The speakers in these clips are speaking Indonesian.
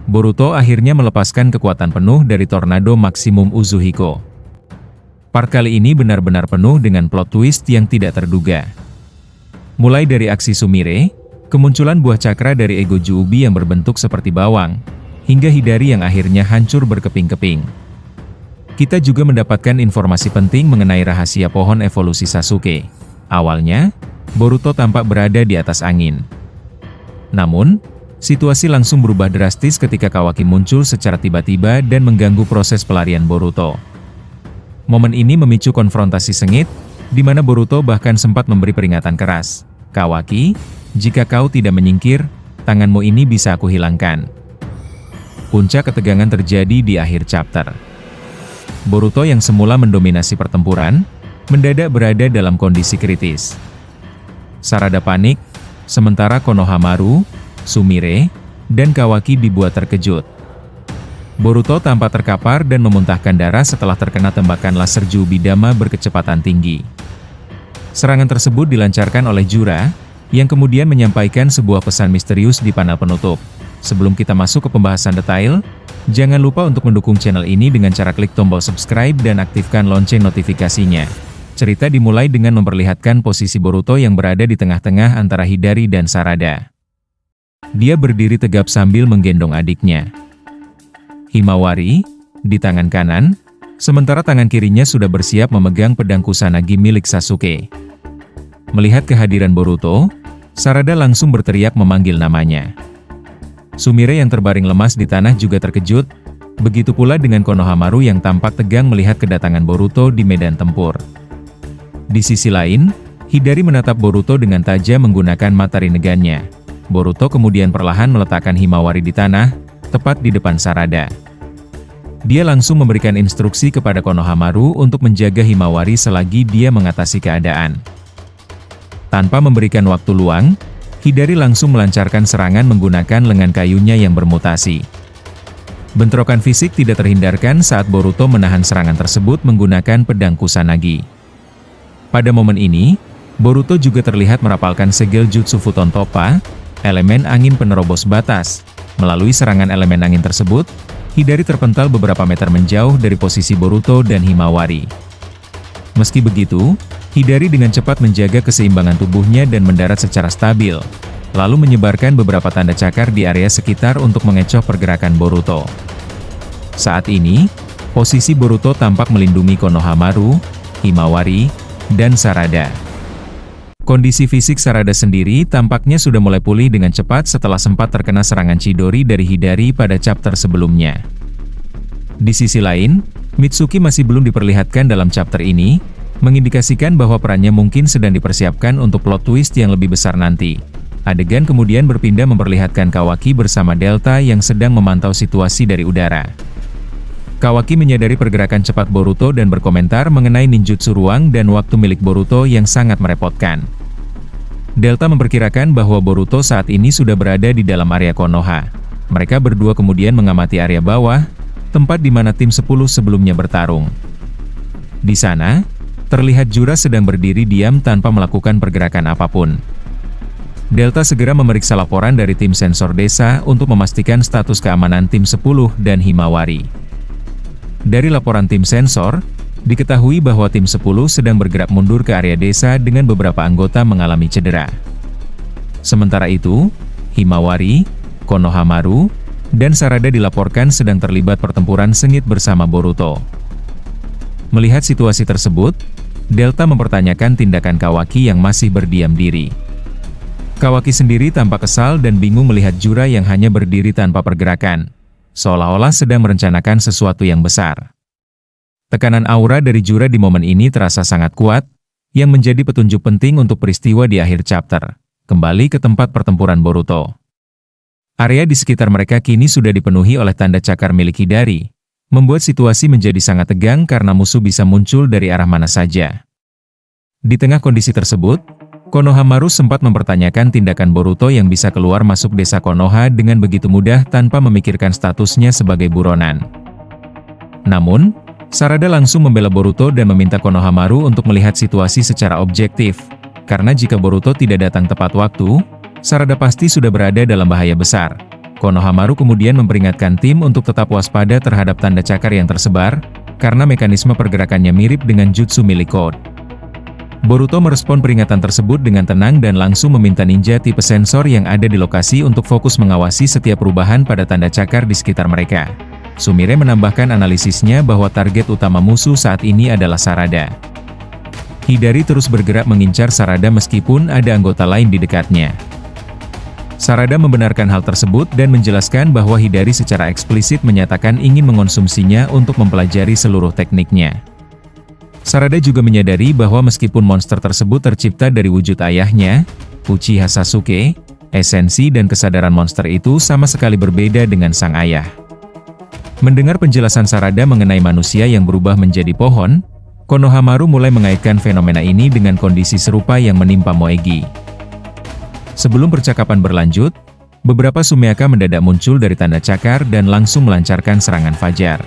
Boruto akhirnya melepaskan kekuatan penuh dari tornado maksimum Uzuhiko. Part kali ini benar-benar penuh dengan plot twist yang tidak terduga. Mulai dari aksi Sumire, kemunculan buah cakra dari ego Juubi yang berbentuk seperti bawang, hingga Hidari yang akhirnya hancur berkeping-keping. Kita juga mendapatkan informasi penting mengenai rahasia pohon evolusi Sasuke. Awalnya, Boruto tampak berada di atas angin. Namun, situasi langsung berubah drastis ketika Kawaki muncul secara tiba-tiba dan mengganggu proses pelarian Boruto. Momen ini memicu konfrontasi sengit, di mana Boruto bahkan sempat memberi peringatan keras. Kawaki, jika kau tidak menyingkir, tanganmu ini bisa aku hilangkan. Puncak ketegangan terjadi di akhir chapter. Boruto yang semula mendominasi pertempuran, mendadak berada dalam kondisi kritis. Sarada panik, sementara Konohamaru, Sumire, dan Kawaki dibuat terkejut. Boruto tampak terkapar dan memuntahkan darah setelah terkena tembakan laser Juubidama berkecepatan tinggi. Serangan tersebut dilancarkan oleh Jura, yang kemudian menyampaikan sebuah pesan misterius di panel penutup. Sebelum kita masuk ke pembahasan detail, jangan lupa untuk mendukung channel ini dengan cara klik tombol subscribe dan aktifkan lonceng notifikasinya. Cerita dimulai dengan memperlihatkan posisi Boruto yang berada di tengah-tengah antara Hidari dan Sarada. Dia berdiri tegap sambil menggendong adiknya, Himawari, di tangan kanan, sementara tangan kirinya sudah bersiap memegang pedang Kusanagi milik Sasuke. Melihat kehadiran Boruto, Sarada langsung berteriak memanggil namanya. Sumire yang terbaring lemas di tanah juga terkejut, begitu pula dengan Konohamaru yang tampak tegang melihat kedatangan Boruto di medan tempur. Di sisi lain, Hidari menatap Boruto dengan tajam menggunakan mata Rinnegan-nya. Boruto kemudian perlahan meletakkan Himawari di tanah, tepat di depan Sarada. Dia langsung memberikan instruksi kepada Konohamaru untuk menjaga Himawari selagi dia mengatasi keadaan. Tanpa memberikan waktu luang, Hidari langsung melancarkan serangan menggunakan lengan kayunya yang bermutasi. Bentrokan fisik tidak terhindarkan saat Boruto menahan serangan tersebut menggunakan pedang Kusanagi. Pada momen ini, Boruto juga terlihat merapalkan segel Jutsu Futon Toppa, elemen angin penerobos batas. Melalui serangan elemen angin tersebut, Hidari terpental beberapa meter menjauh dari posisi Boruto dan Himawari. Meski begitu, Hidari dengan cepat menjaga keseimbangan tubuhnya dan mendarat secara stabil, lalu menyebarkan beberapa tanda cakar di area sekitar untuk mengecoh pergerakan Boruto. Saat ini, posisi Boruto tampak melindungi Konohamaru, Himawari, dan Sarada. Kondisi fisik Sarada sendiri tampaknya sudah mulai pulih dengan cepat setelah sempat terkena serangan Chidori dari Hidari pada chapter sebelumnya. Di sisi lain, Mitsuki masih belum diperlihatkan dalam chapter ini, mengindikasikan bahwa perannya mungkin sedang dipersiapkan untuk plot twist yang lebih besar nanti. Adegan kemudian berpindah memperlihatkan Kawaki bersama Delta yang sedang memantau situasi dari udara. Kawaki menyadari pergerakan cepat Boruto dan berkomentar mengenai ninjutsu ruang dan waktu milik Boruto yang sangat merepotkan. Delta memperkirakan bahwa Boruto saat ini sudah berada di dalam area Konoha. Mereka berdua kemudian mengamati area bawah, tempat di mana tim 10 sebelumnya bertarung. Di sana, terlihat Jura sedang berdiri diam tanpa melakukan pergerakan apapun. Delta segera memeriksa laporan dari tim sensor desa untuk memastikan status keamanan tim 10 dan Himawari. Dari laporan tim sensor, diketahui bahwa tim 10 sedang bergerak mundur ke area desa dengan beberapa anggota mengalami cedera. Sementara itu, Himawari, Konohamaru, dan Sarada dilaporkan sedang terlibat pertempuran sengit bersama Boruto. Melihat situasi tersebut, Delta mempertanyakan tindakan Kawaki yang masih berdiam diri. Kawaki sendiri tampak kesal dan bingung melihat Jura yang hanya berdiri tanpa pergerakan, seolah-olah sedang merencanakan sesuatu yang besar. Tekanan aura dari Jura di momen ini terasa sangat kuat, yang menjadi petunjuk penting untuk peristiwa di akhir chapter. Kembali ke tempat pertempuran Boruto. Area di sekitar mereka kini sudah dipenuhi oleh tanda cakar milik Hidari, membuat situasi menjadi sangat tegang karena musuh bisa muncul dari arah mana saja. Di tengah kondisi tersebut, Konohamaru sempat mempertanyakan tindakan Boruto yang bisa keluar masuk desa Konoha dengan begitu mudah tanpa memikirkan statusnya sebagai buronan. Namun, Sarada langsung membela Boruto dan meminta Konohamaru untuk melihat situasi secara objektif, karena jika Boruto tidak datang tepat waktu, Sarada pasti sudah berada dalam bahaya besar. Konohamaru kemudian memperingatkan tim untuk tetap waspada terhadap tanda cakar yang tersebar, karena mekanisme pergerakannya mirip dengan jutsu milik Code. Boruto merespon peringatan tersebut dengan tenang dan langsung meminta ninja tipe sensor yang ada di lokasi untuk fokus mengawasi setiap perubahan pada tanda cakar di sekitar mereka. Sumire menambahkan analisisnya bahwa target utama musuh saat ini adalah Sarada. Hidari terus bergerak mengincar Sarada meskipun ada anggota lain di dekatnya. Sarada membenarkan hal tersebut dan menjelaskan bahwa Hidari secara eksplisit menyatakan ingin mengonsumsinya untuk mempelajari seluruh tekniknya. Sarada juga menyadari bahwa meskipun monster tersebut tercipta dari wujud ayahnya, Uchiha Sasuke, esensi dan kesadaran monster itu sama sekali berbeda dengan sang ayah. Mendengar penjelasan Sarada mengenai manusia yang berubah menjadi pohon, Konohamaru mulai mengaitkan fenomena ini dengan kondisi serupa yang menimpa Moegi. Sebelum percakapan berlanjut, beberapa sumeaka mendadak muncul dari tanda cakar dan langsung melancarkan serangan fajar.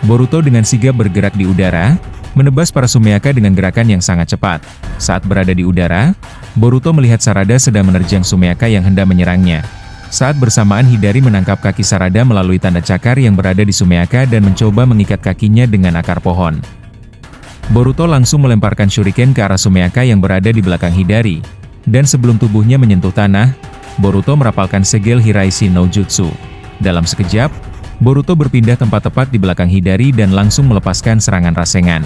Boruto dengan sigap bergerak di udara, menebas para sumeaka dengan gerakan yang sangat cepat. Saat berada di udara, Boruto melihat Sarada sedang menerjang sumeaka yang hendak menyerangnya. Saat bersamaan Hidari menangkap kaki Sarada melalui tanda cakar yang berada di sumeaka dan mencoba mengikat kakinya dengan akar pohon. Boruto langsung melemparkan shuriken ke arah sumeaka yang berada di belakang Hidari, dan sebelum tubuhnya menyentuh tanah, Boruto merapalkan segel Hiraishi no Jutsu. Dalam sekejap, Boruto berpindah tempat tepat di belakang Hidari dan langsung melepaskan serangan Rasengan.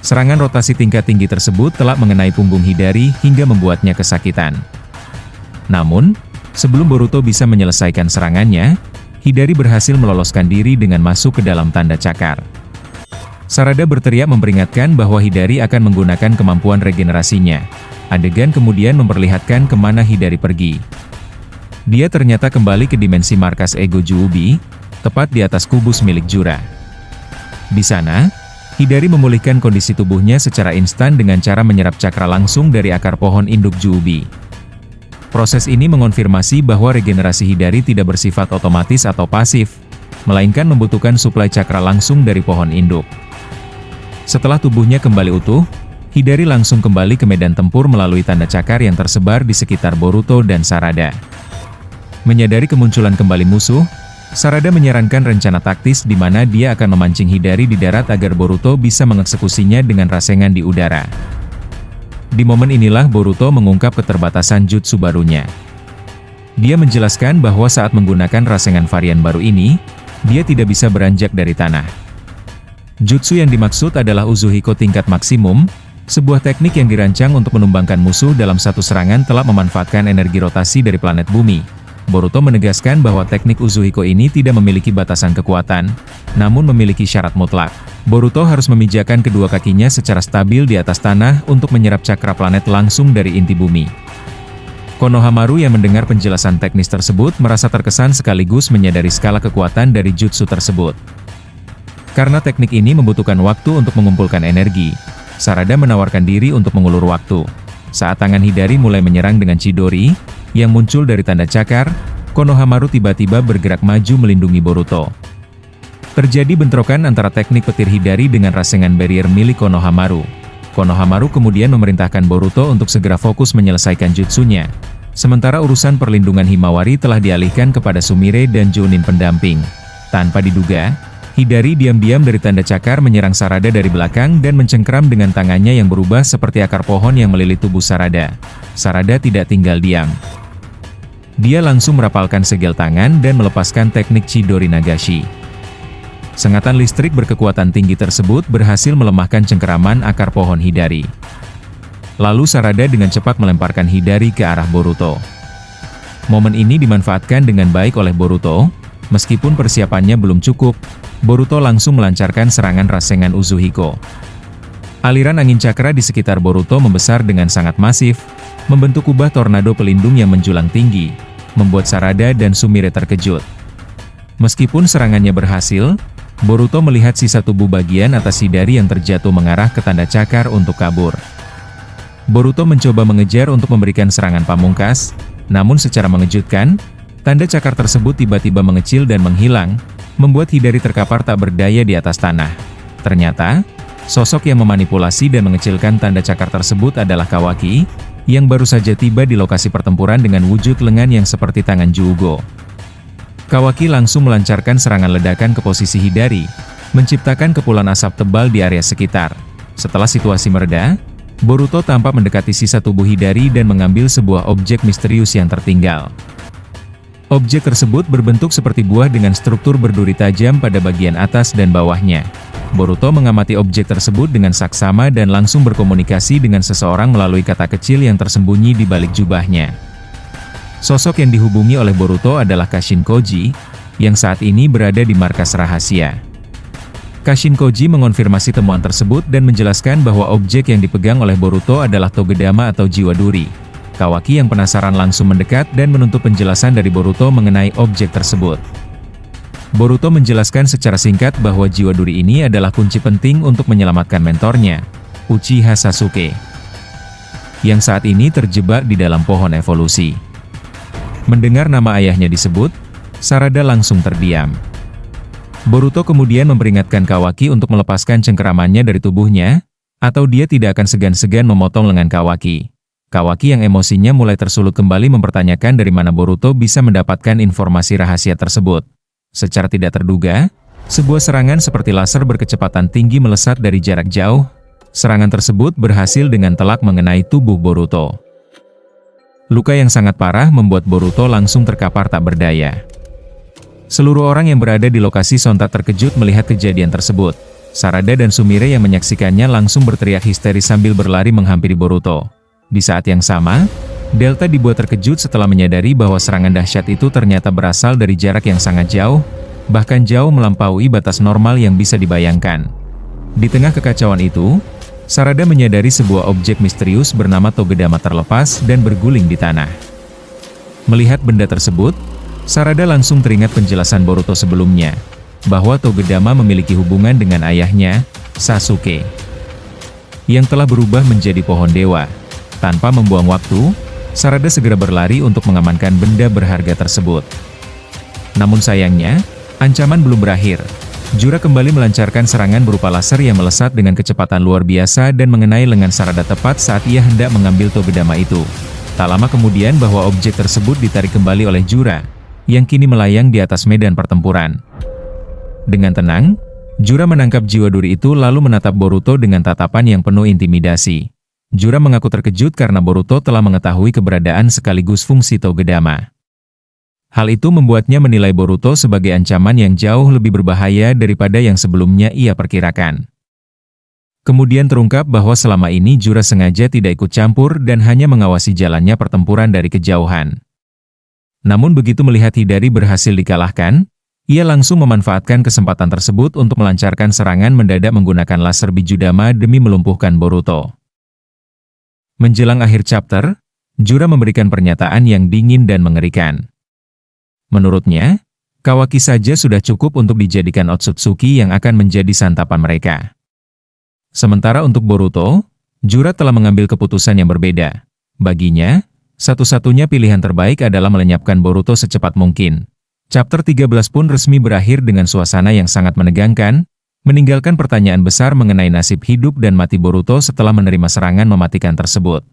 Serangan rotasi tingkat tinggi tersebut telah mengenai punggung Hidari hingga membuatnya kesakitan. Namun, sebelum Boruto bisa menyelesaikan serangannya, Hidari berhasil meloloskan diri dengan masuk ke dalam tanda cakar. Sarada berteriak memperingatkan bahwa Hidari akan menggunakan kemampuan regenerasinya. Adegan kemudian memperlihatkan kemana Hidari pergi. Dia ternyata kembali ke dimensi markas ego Juubi, tepat di atas kubus milik Jura. Di sana, Hidari memulihkan kondisi tubuhnya secara instan dengan cara menyerap cakra langsung dari akar pohon induk Juubi. Proses ini mengonfirmasi bahwa regenerasi Hidari tidak bersifat otomatis atau pasif, melainkan membutuhkan suplai cakra langsung dari pohon induk. Setelah tubuhnya kembali utuh, Hidari langsung kembali ke medan tempur melalui tanda cakar yang tersebar di sekitar Boruto dan Sarada. Menyadari kemunculan kembali musuh, Sarada menyarankan rencana taktis di mana dia akan memancing Hidari di darat agar Boruto bisa mengeksekusinya dengan rasengan di udara. Di momen inilah Boruto mengungkap keterbatasan jutsu barunya. Dia menjelaskan bahwa saat menggunakan rasengan varian baru ini, dia tidak bisa beranjak dari tanah. Jutsu yang dimaksud adalah Uzuhiko tingkat maksimum, sebuah teknik yang dirancang untuk menumbangkan musuh dalam satu serangan telah memanfaatkan energi rotasi dari planet bumi. Boruto menegaskan bahwa teknik Uzuhiko ini tidak memiliki batasan kekuatan, namun memiliki syarat mutlak. Boruto harus memijakan kedua kakinya secara stabil di atas tanah untuk menyerap cakra planet langsung dari inti bumi. Konohamaru yang mendengar penjelasan teknis tersebut merasa terkesan sekaligus menyadari skala kekuatan dari jutsu tersebut. Karena teknik ini membutuhkan waktu untuk mengumpulkan energi, Sarada menawarkan diri untuk mengulur waktu. Saat tangan Hidari mulai menyerang dengan Chidori, yang muncul dari tanda cakar, Konohamaru tiba-tiba bergerak maju melindungi Boruto. Terjadi bentrokan antara teknik petir Hidari dengan rasengan barrier milik Konohamaru. Konohamaru kemudian memerintahkan Boruto untuk segera fokus menyelesaikan jutsunya. Sementara urusan perlindungan Himawari telah dialihkan kepada Sumire dan Jounin pendamping. Tanpa diduga, Hidari diam-diam dari tanda cakar menyerang Sarada dari belakang dan mencengkram dengan tangannya yang berubah seperti akar pohon yang melilit tubuh Sarada. Sarada tidak tinggal diam. Dia langsung merapalkan segel tangan dan melepaskan teknik Chidori Nagashi. Sengatan listrik berkekuatan tinggi tersebut berhasil melemahkan cengkeraman akar pohon Hidari. Lalu Sarada dengan cepat melemparkan Hidari ke arah Boruto. Momen ini dimanfaatkan dengan baik oleh Boruto, meskipun persiapannya belum cukup. Boruto langsung melancarkan serangan rasengan Uzuhiko. Aliran angin cakra di sekitar Boruto membesar dengan sangat masif, membentuk kubah tornado pelindung yang menjulang tinggi, membuat Sarada dan Sumire terkejut. Meskipun serangannya berhasil, Boruto melihat sisa tubuh bagian atas Hidari yang terjatuh mengarah ke tanda cakar untuk kabur. Boruto mencoba mengejar untuk memberikan serangan pamungkas, namun secara mengejutkan, tanda cakar tersebut tiba-tiba mengecil dan menghilang, membuat Hidari terkapar tak berdaya di atas tanah. Ternyata, sosok yang memanipulasi dan mengecilkan tanda cakar tersebut adalah Kawaki, yang baru saja tiba di lokasi pertempuran dengan wujud lengan yang seperti tangan Juugo. Kawaki langsung melancarkan serangan ledakan ke posisi Hidari, menciptakan kepulan asap tebal di area sekitar. Setelah situasi mereda, Boruto tampak mendekati sisa tubuh Hidari dan mengambil sebuah objek misterius yang tertinggal. Objek tersebut berbentuk seperti buah dengan struktur berduri tajam pada bagian atas dan bawahnya. Boruto mengamati objek tersebut dengan saksama dan langsung berkomunikasi dengan seseorang melalui kata kecil yang tersembunyi di balik jubahnya. Sosok yang dihubungi oleh Boruto adalah Kashin Koji, yang saat ini berada di markas rahasia. Kashin Koji mengonfirmasi temuan tersebut dan menjelaskan bahwa objek yang dipegang oleh Boruto adalah Togedama atau jiwa duri. Kawaki yang penasaran langsung mendekat dan menuntut penjelasan dari Boruto mengenai objek tersebut. Boruto menjelaskan secara singkat bahwa jiwa duri ini adalah kunci penting untuk menyelamatkan mentornya, Uchiha Sasuke, yang saat ini terjebak di dalam pohon evolusi. Mendengar nama ayahnya disebut, Sarada langsung terdiam. Boruto kemudian memperingatkan Kawaki untuk melepaskan cengkeramannya dari tubuhnya, atau dia tidak akan segan-segan memotong lengan Kawaki. Kawaki yang emosinya mulai tersulut kembali mempertanyakan dari mana Boruto bisa mendapatkan informasi rahasia tersebut. Secara tidak terduga, sebuah serangan seperti laser berkecepatan tinggi melesat dari jarak jauh. Serangan tersebut berhasil dengan telak mengenai tubuh Boruto. Luka yang sangat parah membuat Boruto langsung terkapar tak berdaya. Seluruh orang yang berada di lokasi sontak terkejut melihat kejadian tersebut. Sarada dan Sumire yang menyaksikannya langsung berteriak histeris sambil berlari menghampiri Boruto. Di saat yang sama, Delta dibuat terkejut setelah menyadari bahwa serangan dahsyat itu ternyata berasal dari jarak yang sangat jauh, bahkan jauh melampaui batas normal yang bisa dibayangkan. Di tengah kekacauan itu, Sarada menyadari sebuah objek misterius bernama Togedama terlepas dan berguling di tanah. Melihat benda tersebut, Sarada langsung teringat penjelasan Boruto sebelumnya, bahwa Togedama memiliki hubungan dengan ayahnya, Sasuke, yang telah berubah menjadi pohon dewa. Tanpa membuang waktu, Sarada segera berlari untuk mengamankan benda berharga tersebut. Namun sayangnya, ancaman belum berakhir. Jura kembali melancarkan serangan berupa laser yang melesat dengan kecepatan luar biasa dan mengenai lengan Sarada tepat saat ia hendak mengambil Togedama itu. Tak lama kemudian bahwa objek tersebut ditarik kembali oleh Jura, yang kini melayang di atas medan pertempuran. Dengan tenang, Jura menangkap jiwa duri itu lalu menatap Boruto dengan tatapan yang penuh intimidasi. Jura mengaku terkejut karena Boruto telah mengetahui keberadaan sekaligus fungsi Togedama. Hal itu membuatnya menilai Boruto sebagai ancaman yang jauh lebih berbahaya daripada yang sebelumnya ia perkirakan. Kemudian terungkap bahwa selama ini Jura sengaja tidak ikut campur dan hanya mengawasi jalannya pertempuran dari kejauhan. Namun begitu melihat Hidari berhasil dikalahkan, ia langsung memanfaatkan kesempatan tersebut untuk melancarkan serangan mendadak menggunakan laser Bijudama demi melumpuhkan Boruto. Menjelang akhir chapter, Jura memberikan pernyataan yang dingin dan mengerikan. Menurutnya, Kawaki saja sudah cukup untuk dijadikan Otsutsuki yang akan menjadi santapan mereka. Sementara untuk Boruto, Jura telah mengambil keputusan yang berbeda. Baginya, satu-satunya pilihan terbaik adalah melenyapkan Boruto secepat mungkin. Chapter 13 pun resmi berakhir dengan suasana yang sangat menegangkan, meninggalkan pertanyaan besar mengenai nasib hidup dan mati Boruto setelah menerima serangan mematikan tersebut.